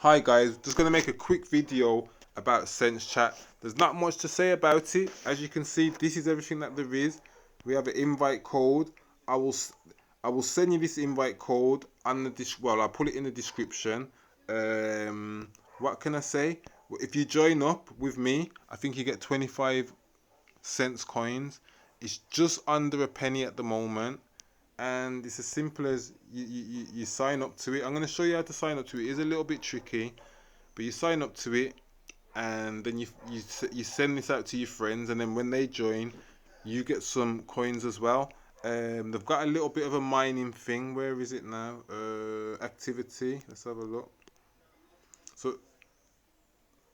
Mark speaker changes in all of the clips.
Speaker 1: Hi guys, just gonna make a quick video about Sense Chat. There's not much to say about it. As you can see, this is everything that there is. We have an invite code. I will send you this invite code on the I'll put it in the description. What can I say? If you join up with me, I think you get 25 cents coins. It's just under a penny at the moment, and it's as simple as you sign up to it. I'm going to show you how to sign up to it. It is a little bit tricky, but you sign up to it, and then you send this out to your friends, and then when they join, you get some coins as well. They've got a little bit of a mining thing. Where is it now? Activity. Let's have a look.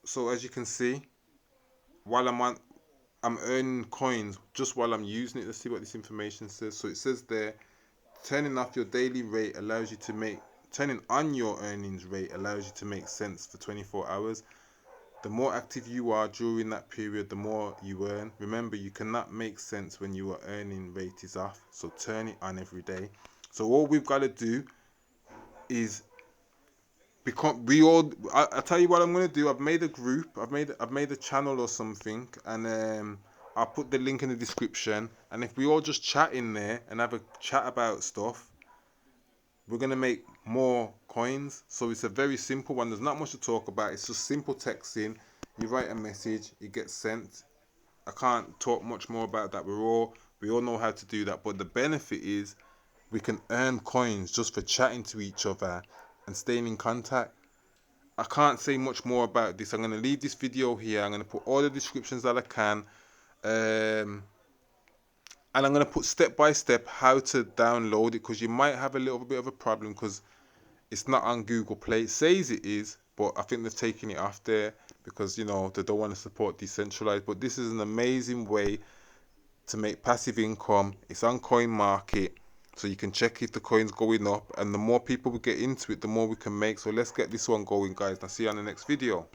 Speaker 1: So as you can see, while I'm earning coins just while I'm using it. Let's see what this information says. So it says there, turning off your daily rate allows you to make, turning on your earnings rate allows you to make cents for 24 hours. The more active you are during that period, the more you earn. Remember, you cannot make sense when your earning rate is off, so turn it on every day. So all we've got to do is become. I tell you what I'm gonna do. I've made a group. I've made a channel or something, and I'll put the link in the description. And if we all just chat in there and have a chat about stuff, we're gonna make more coins. So it's a very simple one. There's not much to talk about. It's just simple texting. You write a message, it gets sent. I can't talk much more about that. We all know how to do that. But the benefit is we can earn coins just for chatting to each other and staying in contact. I can't say much more about this. I'm going to leave this video here. I'm going to put all the descriptions that I can. And I'm going to put step by step how to download it, because you might have a little bit of a problem because it's not on Google Play. It says it is, but I think they've taken it off there because, you know, they don't want to support decentralized. But this is an amazing way to make passive income. It's on Coin Market, so you can check if the coin's going up, and the more people we get into it, the more we can make. So let's get this one going, guys. I'll see you on the next video.